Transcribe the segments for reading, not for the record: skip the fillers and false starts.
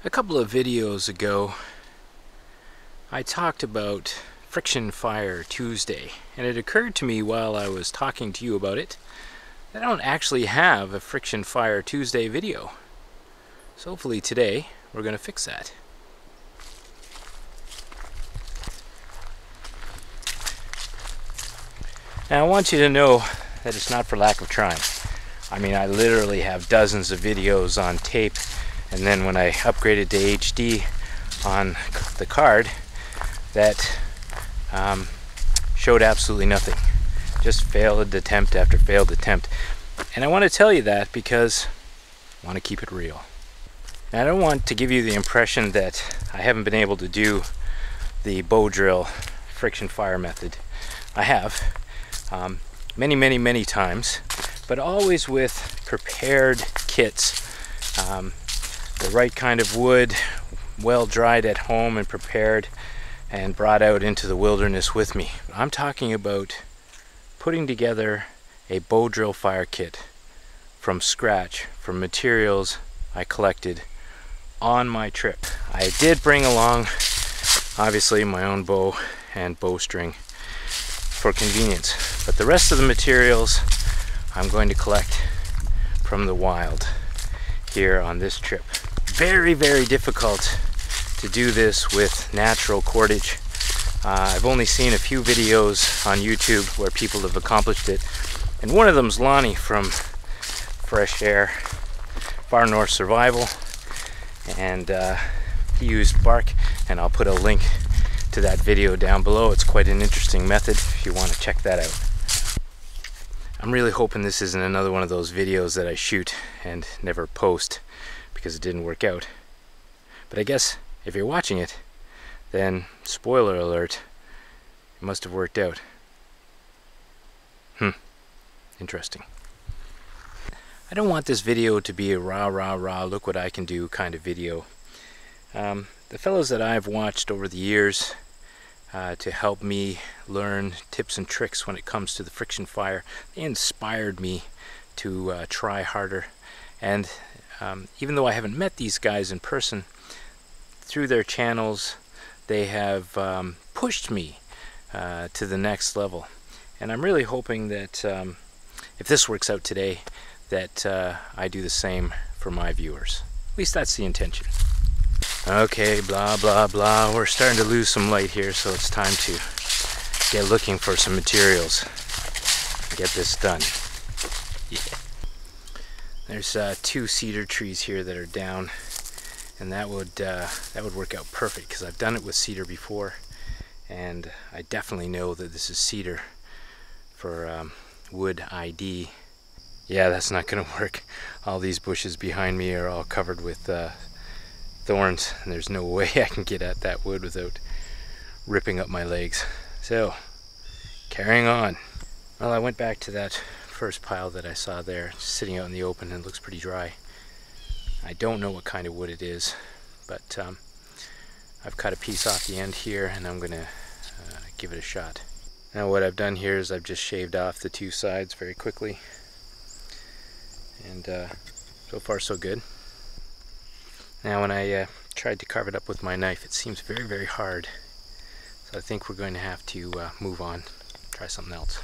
A couple of videos ago, I talked about Friction Fire Tuesday, and it occurred to me while I was talking to you about it that I don't actually have a Friction Fire Tuesday video. So hopefully today we're going to fix that. Now I want you to know that it's not for lack of trying. I mean, I literally have dozens of videos on tape, and then when I upgraded to HD on the card, that showed absolutely nothing. Just failed attempt after failed attempt. And I want to tell you that because I want to keep it real. Now, I don't want to give you the impression that I haven't been able to do the bow drill friction fire method. I have many times, but always with prepared kits. The right kind of wood, well dried at home and prepared and brought out into the wilderness with me. I'm talking about putting together a bow drill fire kit from scratch from materials I collected on my trip. I did bring along obviously my own bow and bowstring for convenience, but the rest of the materials I'm going to collect from the wild here on this trip. Very difficult to do this with natural cordage. I've only seen a few videos on YouTube where people have accomplished it, and one of them's Lonnie from Fresh Air Far North Survival, and he used bark, and I'll put a link to that video down below. It's quite an interesting method if you want to check that out. I'm really hoping this isn't another one of those videos that I shoot and never post because it didn't work out. But I guess if you're watching it, then spoiler alert, it must have worked out. Interesting. I don't want this video to be a rah look what I can do kind of video. The fellows that I've watched over the years to help me learn tips and tricks when it comes to the friction fire, they inspired me to try harder. And even though I haven't met these guys in person, through their channels they have pushed me to the next level. And I'm really hoping that if this works out today, that I do the same for my viewers. At least that's the intention. Okay, blah blah, we're starting to lose some light here, so it's time to get looking for some materials and get this done. Yeah. There's 2 cedar trees here that are down, and that would work out perfect because I've done it with cedar before, and I definitely know that this is cedar for wood ID. Yeah, that's not gonna work. All these bushes behind me are all covered with thorns, and there's no way I can get at that wood without ripping up my legs. So, carrying on. Well, I went back to that first pile that I saw there, sitting out in the open, and it looks pretty dry. I don't know what kind of wood it is, but I've cut a piece off the end here, and I'm gonna give it a shot. Now what I've done here is I've just shaved off the 2 sides very quickly, and so far so good. Now when I tried to carve it up with my knife, it seems very hard, so I think we're going to have to move on, try something else.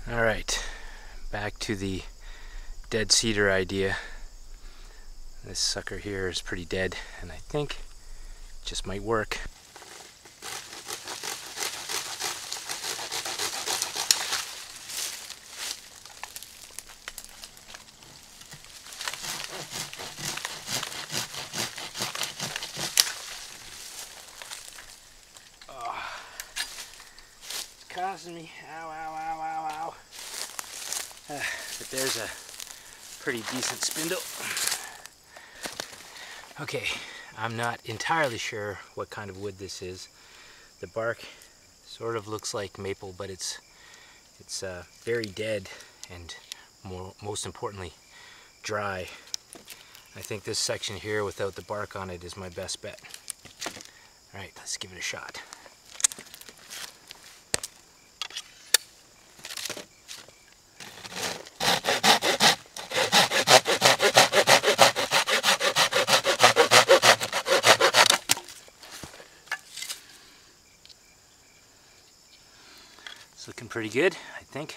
Alright, back to the dead cedar idea. This sucker here is pretty dead, and I think it just might work. Oh, it's causing me, ow. But there's a pretty decent spindle. Okay, I'm not entirely sure what kind of wood this is. The bark sort of looks like maple, but it's very dead and most importantly dry. I think this section here without the bark on it is my best bet. Alright, let's give it a shot. It's looking pretty good, I think.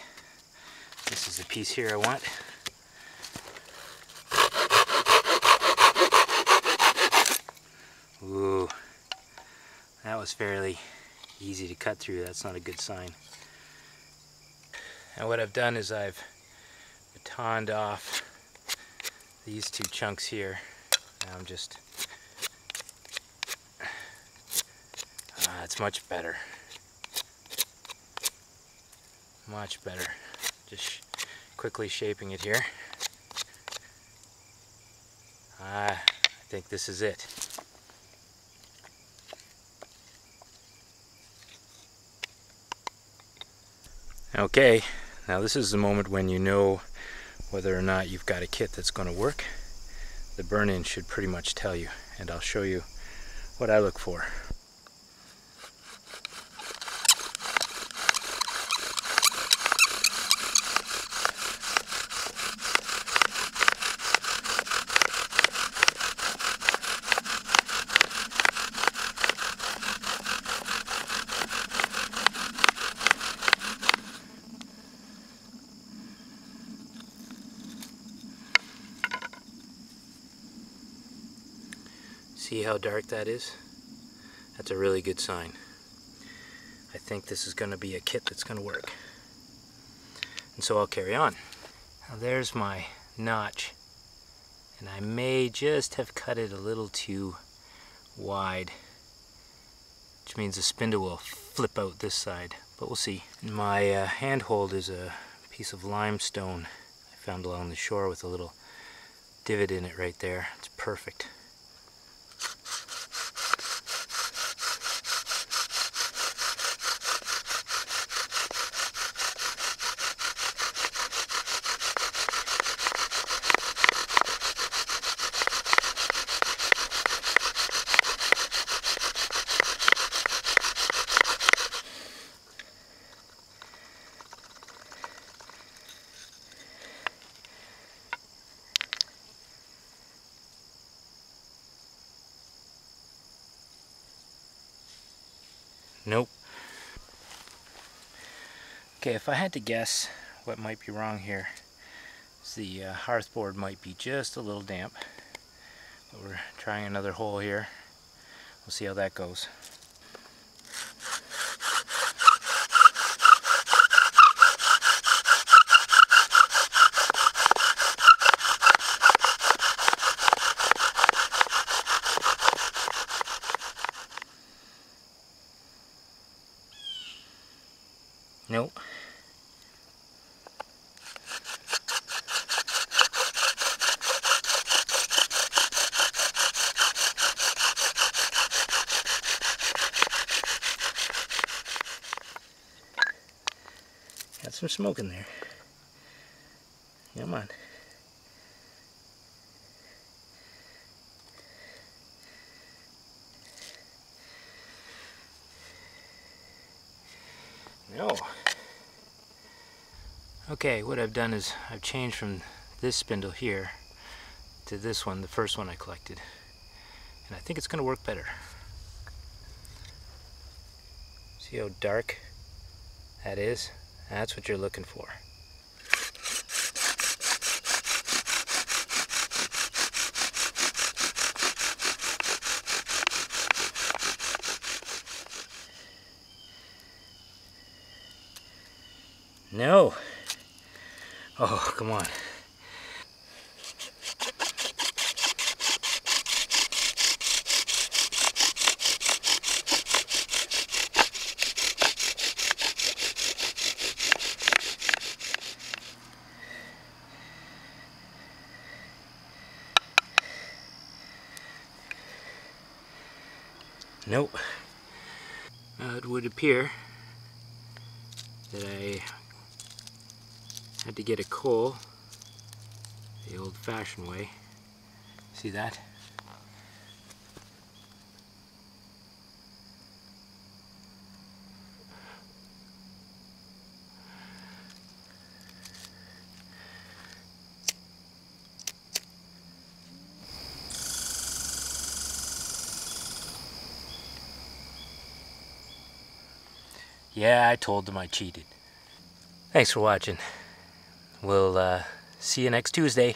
This is the piece here I want. Ooh, that was fairly easy to cut through. That's not a good sign. And what I've done is I've batoned off these two chunks here. Now I'm just, it's much better. Much better. Just quickly shaping it here. I think this is it. Okay, now this is the moment when you know whether or not you've got a kit that's going to work. The burn-in should pretty much tell you, and I'll show you what I look for. See how dark that is? That's a really good sign. I think this is going to be a kit that's going to work. And so I'll carry on. Now there's my notch. And I may just have cut it a little too wide, which means the spindle will flip out this side, but we'll see. My handhold is a piece of limestone I found along the shore with a little divot in it right there. It's perfect. Nope. Okay, if I had to guess what might be wrong here, the hearth board might be just a little damp. But we're trying another hole here. We'll see how that goes. Nope. Got some smoke in there. Come on. No. Okay, what I've done is I've changed from this spindle here to this one, the first one I collected. And I think it's going to work better. See how dark that is? That's what you're looking for. No. Oh, come on. Nope. It would appear that I had to get a coal the old-fashioned way. See that? Yeah, I told them I cheated. Thanks for watching. We'll see you next Tuesday.